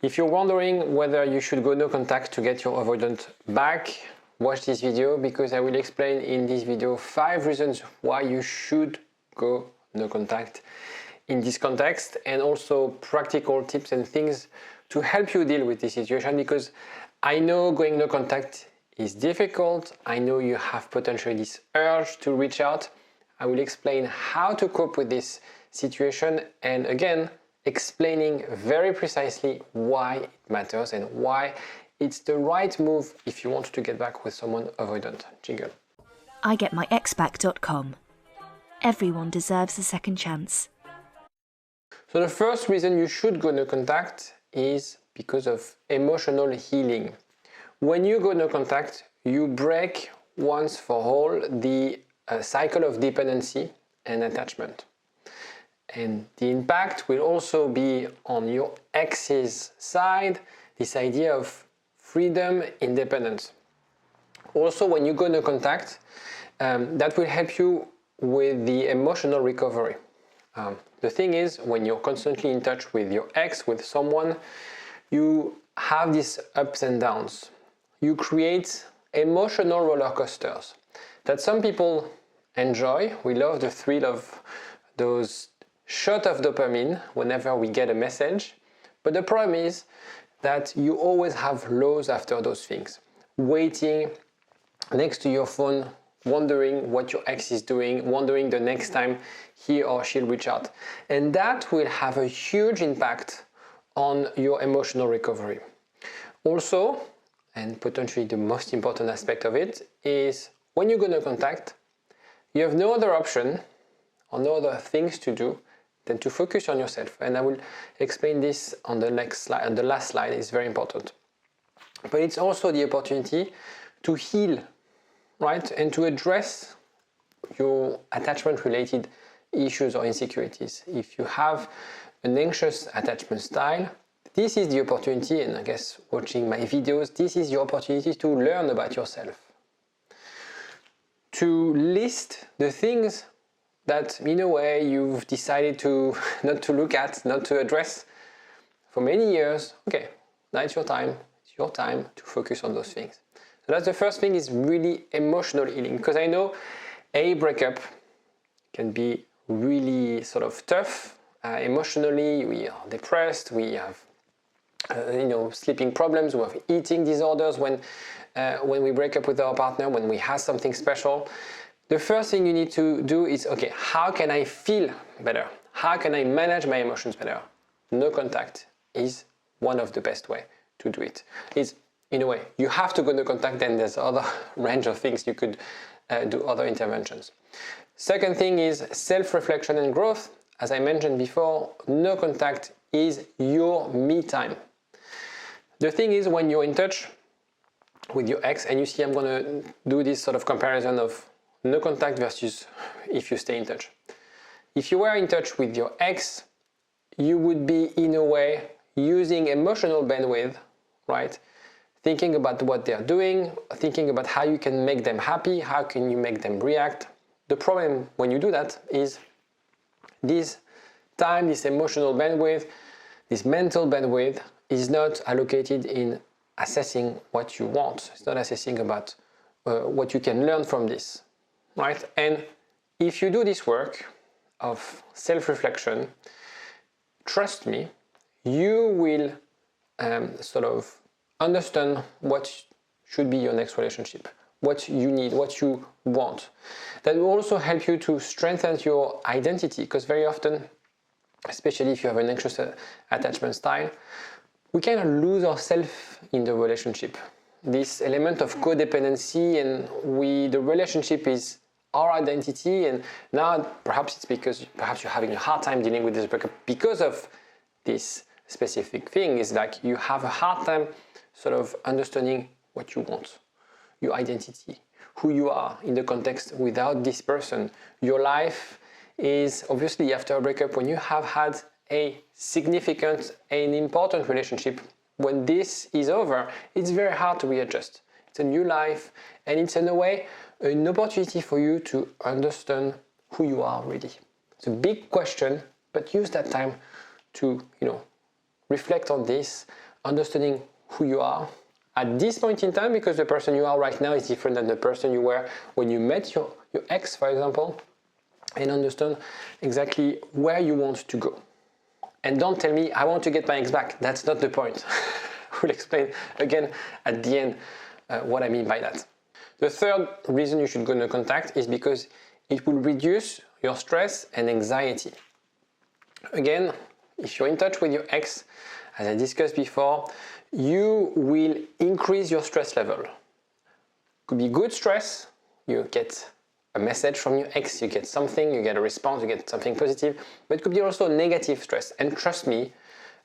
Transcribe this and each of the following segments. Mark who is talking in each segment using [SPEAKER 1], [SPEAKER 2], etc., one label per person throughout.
[SPEAKER 1] If you're wondering whether you should go no contact to get your avoidant back, watch this video because I will explain in this video 5 reasons why you should go no contact in this context, and also practical tips and things to help you deal with this situation, because I know going no contact is difficult. I know you have potentially this urge to reach out. I will explain how to cope with this situation, and again, explaining very precisely why it matters and why it's the right move if you want to get back with someone avoidant. Jingle.
[SPEAKER 2] IGetMyExBack.com. Everyone deserves a second chance.
[SPEAKER 1] So the first reason you should go no contact is because of emotional healing. When you go no contact, you break once for all the cycle of dependency and attachment. And the impact will also be on your ex's side, this idea of freedom, independence. Also, when you go no contact, that will help you with the emotional recovery. The thing is, when you're constantly in touch with your ex, with someone, you have these ups and downs. You create emotional roller coasters that some people enjoy. We love the thrill of those shots of dopamine whenever we get a message. But the problem is that you always have lows after those things. Waiting next to your phone, wondering what your ex is doing, wondering the next time he or she'll reach out. And that will have a huge impact on your emotional recovery. Also, and potentially the most important aspect of it, is when you go no contact, you have no other option or no other things to do than to focus on yourself. And I will explain this on the next slide, and the last slide is very important. But it's also the opportunity to heal, right? And to address your attachment-related issues or insecurities. If you have an anxious attachment style, this is the opportunity, and I guess watching my videos, this is your opportunity to learn about yourself. To list the things that, in a way, you've decided to not to look at, not to address for many years. Okay, now it's your time. It's your time to focus on those things. So that's the first thing, is really emotional healing, because I know a breakup can be really sort of tough. Emotionally, we are depressed, we have sleeping problems, we have eating disorders when we break up with our partner, when we have something special. The first thing you need to do is, okay, how can I feel better? How can I manage my emotions better? No contact is one of the best way to do it. It's, in a way, you have to go no contact, then there's other range of things you could do, other interventions. Second thing is self-reflection and growth. As I mentioned before, no contact is your me time. The thing is, when you're in touch with your ex, and you see I'm going to do this sort of comparison of no contact versus if you stay in touch. If you were in touch with your ex, you would be, in a way, using emotional bandwidth, right? Thinking about what they're doing, thinking about how you can make them happy, how can you make them react. The problem when you do that is this time, this emotional bandwidth, this mental bandwidth is not allocated in assessing what you want. It's not assessing about what you can learn from this, right? And if you do this work of self-reflection, trust me, you will sort of understand what should be your next relationship, what you need, what you want. That will also help you to strengthen your identity, because very often, especially if you have an anxious attachment style, we kind of lose ourselves in the relationship. This element of codependency, and the relationship is our identity, and now perhaps it's because perhaps you're having a hard time dealing with this breakup because of this specific thing. Is like you have a hard time sort of understanding what you want, your identity, who you are in the context without this person. Your life is obviously, after a breakup, when you have had a significant and important relationship, when this is over, it's very hard to readjust. It's a new life, and it's in a way an opportunity for you to understand who you are really. It's a big question, but use that time to, reflect on this, understanding who you are at this point in time, because the person you are right now is different than the person you were when you met your ex, for example, and understand exactly where you want to go. And don't tell me, I want to get my ex back. That's not the point. We'll explain again at the end what I mean by that. The third reason you should go into contact is because it will reduce your stress and anxiety. Again, if you're in touch with your ex, as I discussed before, you will increase your stress level. Could be good stress, you get a message from your ex, you get something, you get a response, you get something positive, but it could be also negative stress. And trust me,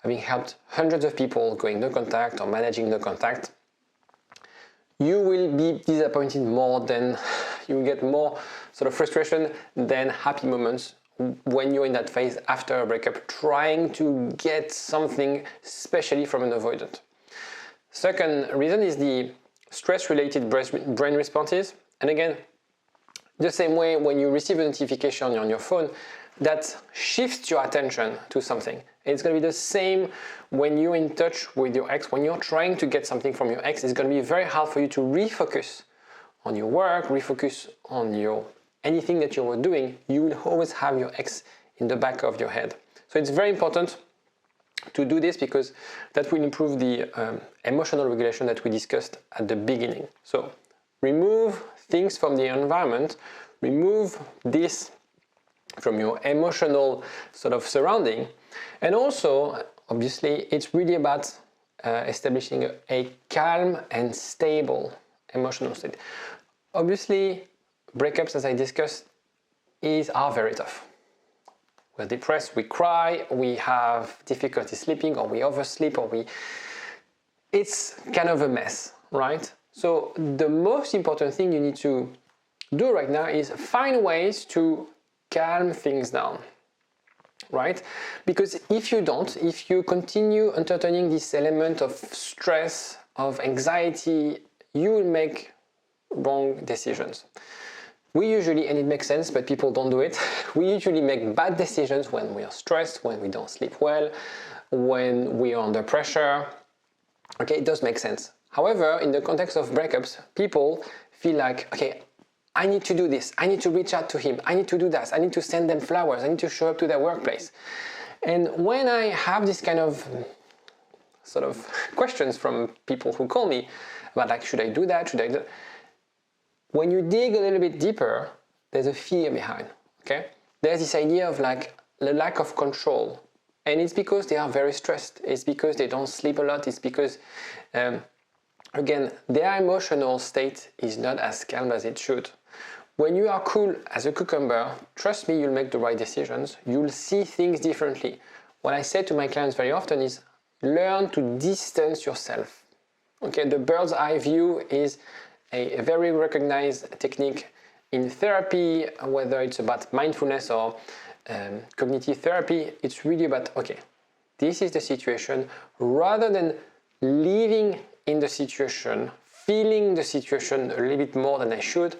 [SPEAKER 1] having helped hundreds of people going no contact or managing no contact, you will be disappointed more than, you will get more sort of frustration than happy moments when you're in that phase after a breakup, trying to get something, especially from an avoidant. Second reason is the stress-related brain responses. And again, the same way when you receive a notification on your phone, that shifts your attention to something. It's going to be the same when you're in touch with your ex, when you're trying to get something from your ex. It's going to be very hard for you to refocus on your work, refocus on your anything that you were doing. You will always have your ex in the back of your head. So it's very important to do this because that will improve the emotional regulation that we discussed at the beginning. So remove things from the environment, remove this from your emotional sort of surrounding, and also obviously it's really about establishing a calm and stable emotional state. Obviously breakups, as I discussed, are very tough. We're depressed, we cry, we have difficulty sleeping, or we oversleep, or it's kind of a mess, right? So the most important thing you need to do right now is find ways to calm things down, right? Because if you continue entertaining this element of stress, of anxiety, you will make wrong decisions. We usually, and it makes sense, but people don't do it, we usually make bad decisions when we are stressed, when we don't sleep well, when we are under pressure. Okay, it does make sense. However, in the context of breakups, people feel like, okay, I need to do this, I need to reach out to him, I need to do that, I need to send them flowers, I need to show up to their workplace. And when I have this kind of sort of questions from people who call me about like, should I do that, should I do that? When you dig a little bit deeper, there's a fear behind, okay? There's this idea of like the lack of control. And it's because they are very stressed. It's because they don't sleep a lot. It's because, again, their emotional state is not as calm as it should. When you are cool as a cucumber, trust me, you'll make the right decisions. You'll see things differently. What I say to my clients very often is learn to distance yourself. Okay, the bird's eye view is a very recognized technique in therapy, whether it's about mindfulness or cognitive therapy. It's really about, okay, this is the situation, rather than living in the situation, feeling the situation a little bit more than I should,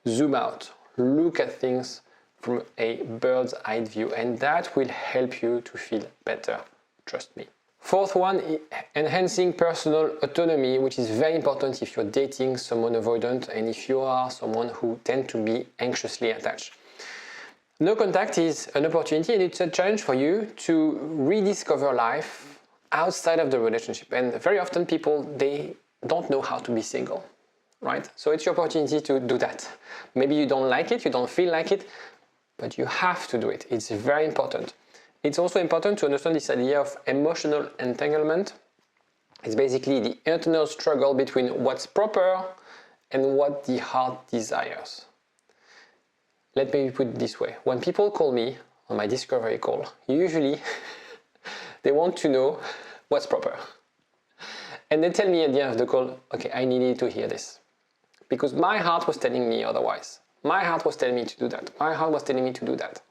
[SPEAKER 1] zoom out, look at things from a bird's eye view, and that will help you to feel better, trust me. Fourth one, enhancing personal autonomy, which is very important if you're dating someone avoidant and if you are someone who tend to be anxiously attached. No contact is an opportunity and it's a challenge for you to rediscover life outside of the relationship. And very often people, they don't know how to be single, right? So it's your opportunity to do that. Maybe you don't like it, you don't feel like it, but you have to do it. It's very important. It's also important to understand this idea of emotional entanglement. It's basically the internal struggle between what's proper and what the heart desires. Let me put it this way. When people call me on my discovery call, usually they want to know what's proper. And they tell me at the end of the call, okay, I needed to hear this. Because my heart was telling me otherwise. My heart was telling me to do that. My heart was telling me to do that.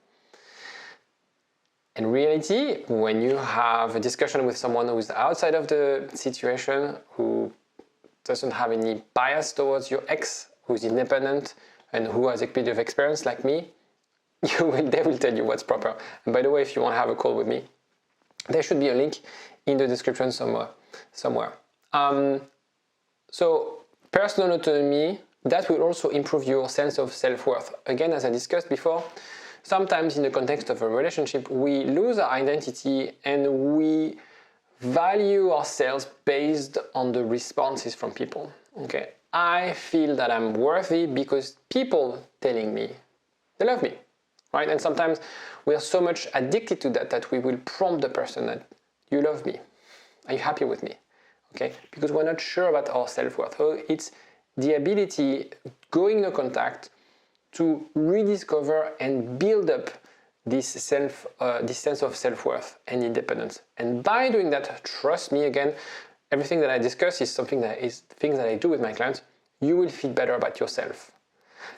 [SPEAKER 1] In reality, when you have a discussion with someone who's outside of the situation, who doesn't have any bias towards your ex, who's independent, and who has a bit of experience like me, they will tell you what's proper. And by the way, if you want to have a call with me, There should be a link in the description somewhere. So personal autonomy, that will also improve your sense of self-worth. Again, as I discussed before, sometimes in the context of a relationship, we lose our identity and we value ourselves based on the responses from people. Okay, I feel that I'm worthy because people telling me they love me, right? And sometimes we are so much addicted to that we will prompt the person that you love me, are you happy with me? Okay, because we're not sure about our self-worth. So it's the ability, going no contact, to rediscover and build up this sense of self-worth and independence. And by doing that, trust me, again, everything that I discuss is something that is things that I do with my clients. You will feel better about yourself,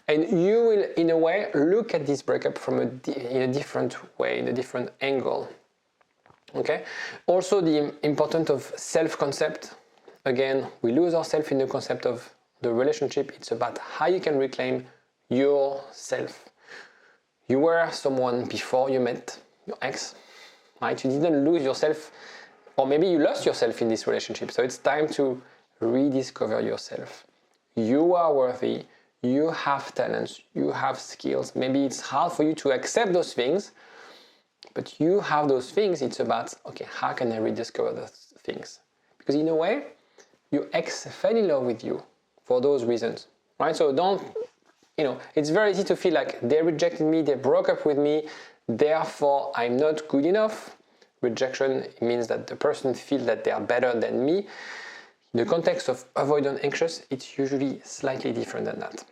[SPEAKER 1] and you will, in a way, look at this breakup from in a different way, in a different angle. Okay. Also, the importance of self-concept. Again, we lose ourselves in the concept of the relationship. It's about how you can reclaim yourself. You were someone before you met your ex, right? You didn't lose yourself, or maybe you lost yourself in this relationship. So it's time to rediscover yourself. You are worthy. You have talents. You have skills. Maybe it's hard for you to accept those things, but you have those things. It's about, okay, how can I rediscover those things? Because in a way, your ex fell in love with you for those reasons, right? So don't, it's very easy to feel like they rejected me, they broke up with me, therefore I'm not good enough. Rejection means that the person feels that they are better than me. In the context of avoidant anxious, it's usually slightly different than that.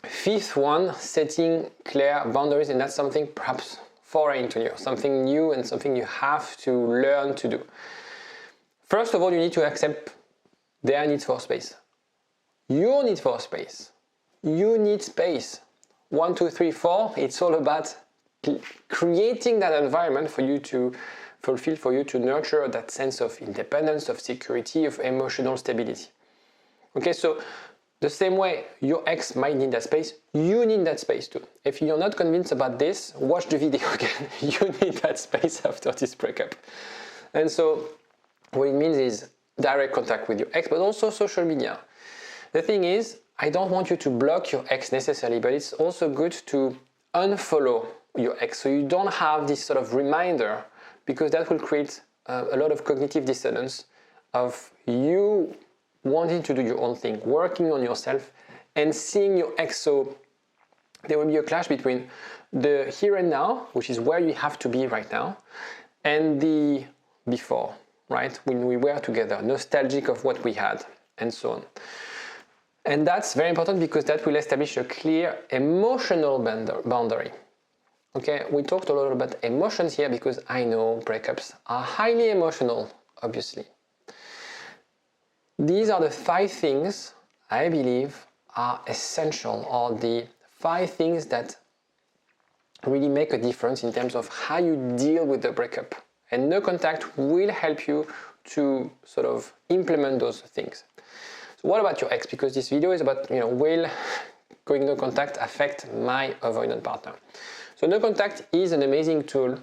[SPEAKER 1] Fifth one, setting clear boundaries, and that's something perhaps foreign to you, something new and something you have to learn to do. First of all, you need to accept their need for space. Your need for space. You need space. 1, 2, 3, 4. It's all about creating that environment for you to fulfill, for you to nurture that sense of independence, of security, of emotional stability. Okay, so the same way your ex might need that space, you need that space too. If you're not convinced about this, watch the video again. You need that space after this breakup. And so what it means is direct contact with your ex, but also social media. The thing is, I don't want you to block your ex necessarily, but it's also good to unfollow your ex so you don't have this sort of reminder, because that will create a lot of cognitive dissonance of you wanting to do your own thing, working on yourself and seeing your ex. So there will be a clash between the here and now, which is where you have to be right now, and the before, right? When we were together, nostalgic of what we had, and so on. And that's very important because that will establish a clear emotional boundary. Okay, we talked a lot about emotions here because I know breakups are highly emotional, obviously. These are the 5 things I believe are essential, or the 5 things that really make a difference in terms of how you deal with the breakup. And no contact will help you to sort of implement those things. So what about your ex? Because this video is about, will going no contact affect my avoidant partner? So no contact is an amazing tool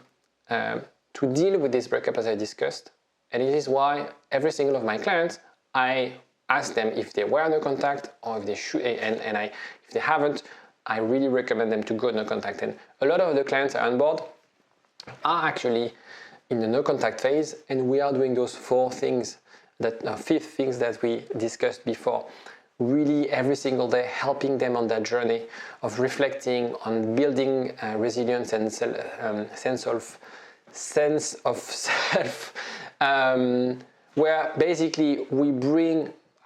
[SPEAKER 1] to deal with this breakup, as I discussed. And it is why every single of my clients, I ask them if they were no contact or if they should, if they haven't, I really recommend them to go no contact. And a lot of the clients are on board are actually in the no contact phase, and we are doing those 4 things, that 5 things that we discussed before, really every single day, helping them on that journey of reflecting on building resilience and sense of self, where basically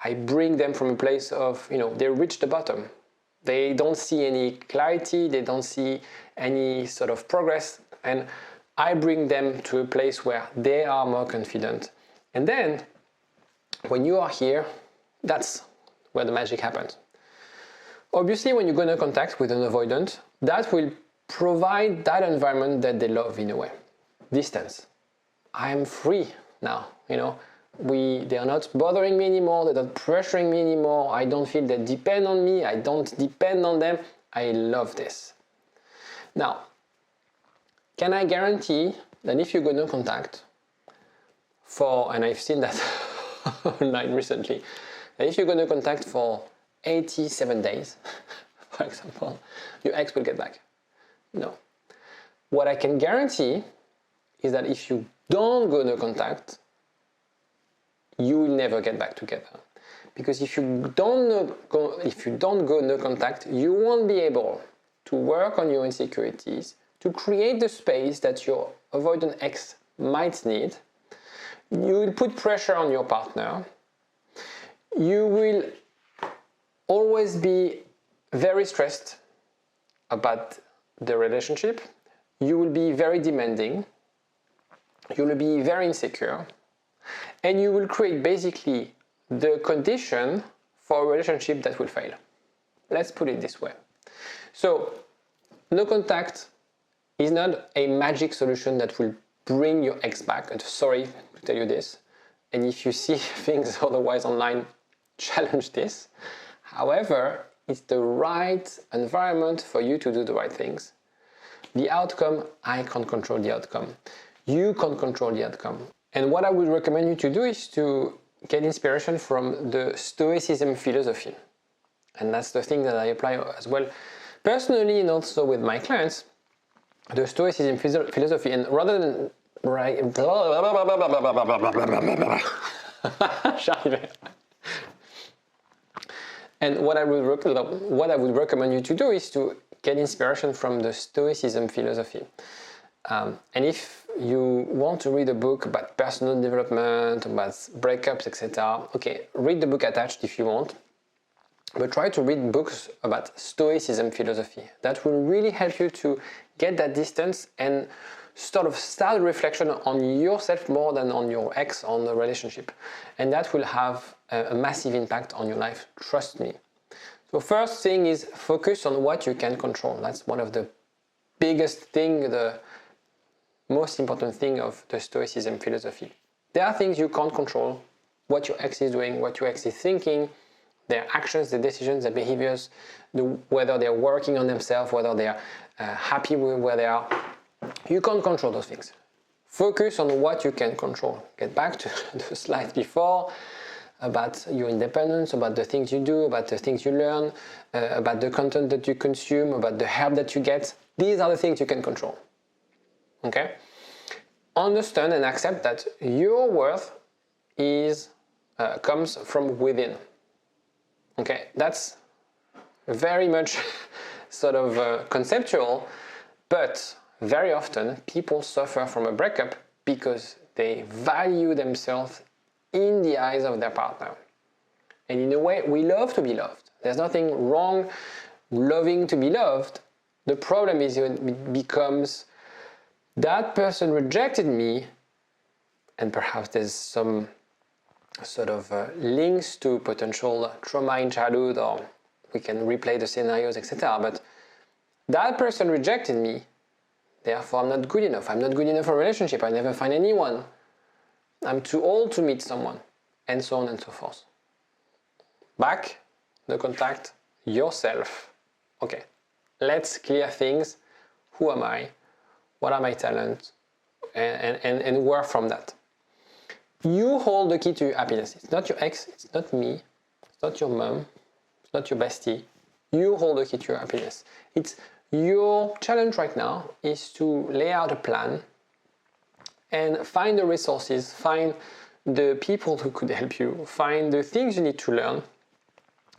[SPEAKER 1] I bring them from a place of, they reach the bottom. They don't see any clarity, they don't see any sort of progress, and I bring them to a place where they are more confident. And then when you are here, that's where the magic happens. Obviously, when you go into contact with an avoidant, that will provide that environment that they love in a way. Distance. I'm free now, they are not bothering me anymore, they're not pressuring me anymore, I don't feel they depend on me, I don't depend on them. I love this. Now, can I guarantee that if you go no contact, and I've seen that online recently, that if you're going to contact for 87 days, for example, your ex will get back. No. What I can guarantee is that if you don't go no contact, you will never get back together. Because if you don't go no contact, you won't be able to work on your insecurities, to create the space that your avoidant ex might need. You will put pressure on your partner. You will always be very stressed about the relationship. You will be very demanding. You will be very insecure. And you will create basically the condition for a relationship that will fail. Let's put it this way. So, no contact is not a magic solution that will bring your ex back. And sorry to tell you this. And if you see things otherwise online, challenge this. However, it's the right environment for you to do the right things. The outcome, I can't control the outcome. You can't control the outcome. And what I would recommend you to do is to get inspiration from the Stoicism philosophy. And that's the thing that I apply as well personally and also with my clients. The Stoicism philosophy, and rather than and what I would recommend you to do is to get inspiration from the Stoicism philosophy. And if you want to read a book about personal development, about breakups, etc., okay, read the book attached if you want, but try to read books about Stoicism philosophy. That will really help you to get that distance and sort of start reflection on yourself more than on your ex, on the relationship. And that will have a massive impact on your life, trust me. So first thing is focus on what you can control. That's one of the biggest thing, the most important thing of the Stoicism philosophy. There are things you can't control, what your ex is doing, what your ex is thinking, their actions, their decisions, their behaviors, whether they're working on themselves, whether they're happy with where they are. You can't control those things. Focus on what you can control. Get back to the slide before about your independence, about the things you do, about the things you learn, about the content that you consume, about the help that you get. These are the things you can control. Okay? Understand and accept that your worth comes from within. Okay, that's very much sort of conceptual, but very often people suffer from a breakup because they value themselves in the eyes of their partner. And in a way, we love to be loved. There's nothing wrong loving to be loved. The problem is it becomes that person rejected me, and perhaps there's some sort of links to potential trauma in childhood, or we can replay the scenarios, etc. But that person rejected me, therefore I'm not good enough. I'm not good enough for a relationship. I never find anyone. I'm too old to meet someone, and so on and so forth. Back, no contact, yourself. Okay, let's clear things. Who am I? What are my talents? And work from that. You hold the key to your happiness. It's not your ex, it's not me, it's not your mom, it's not your bestie. You hold the key to your happiness. It's your challenge right now is to lay out a plan and find the resources, find the people who could help you, find the things you need to learn,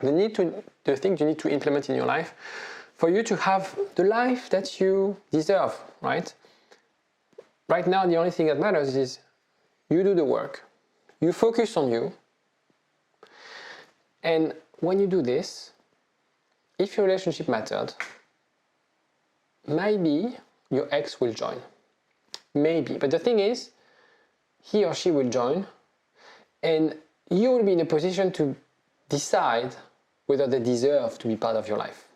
[SPEAKER 1] the things you need to implement in your life for you to have the life that you deserve, right? Right now, the only thing that matters is you do the work, you focus on you, and when you do this, if your relationship mattered, maybe your ex will join. Maybe. But the thing is, he or she will join, and you will be in a position to decide whether they deserve to be part of your life.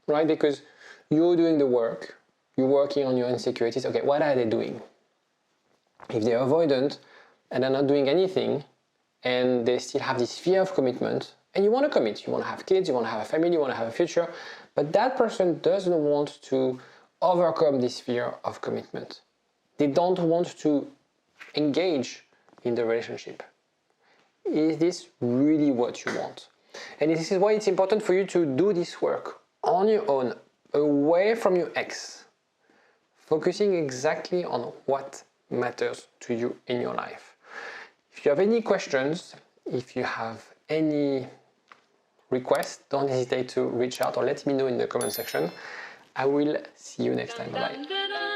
[SPEAKER 1] Right? Because you're doing the work, you're working on your insecurities. Okay, what are they doing? If they're avoidant and they're not doing anything, and they still have this fear of commitment, and you want to commit, you want to have kids, you want to have a family, you want to have a future, but that person doesn't want to overcome this fear of commitment. They don't want to engage in the relationship. Is this really what you want? And this is why it's important for you to do this work on your own, away from your ex, focusing exactly on what matters to you in your life. If you have any questions, if you have any requests, don't hesitate to reach out or let me know in the comment section. I will see you next time. Bye-bye.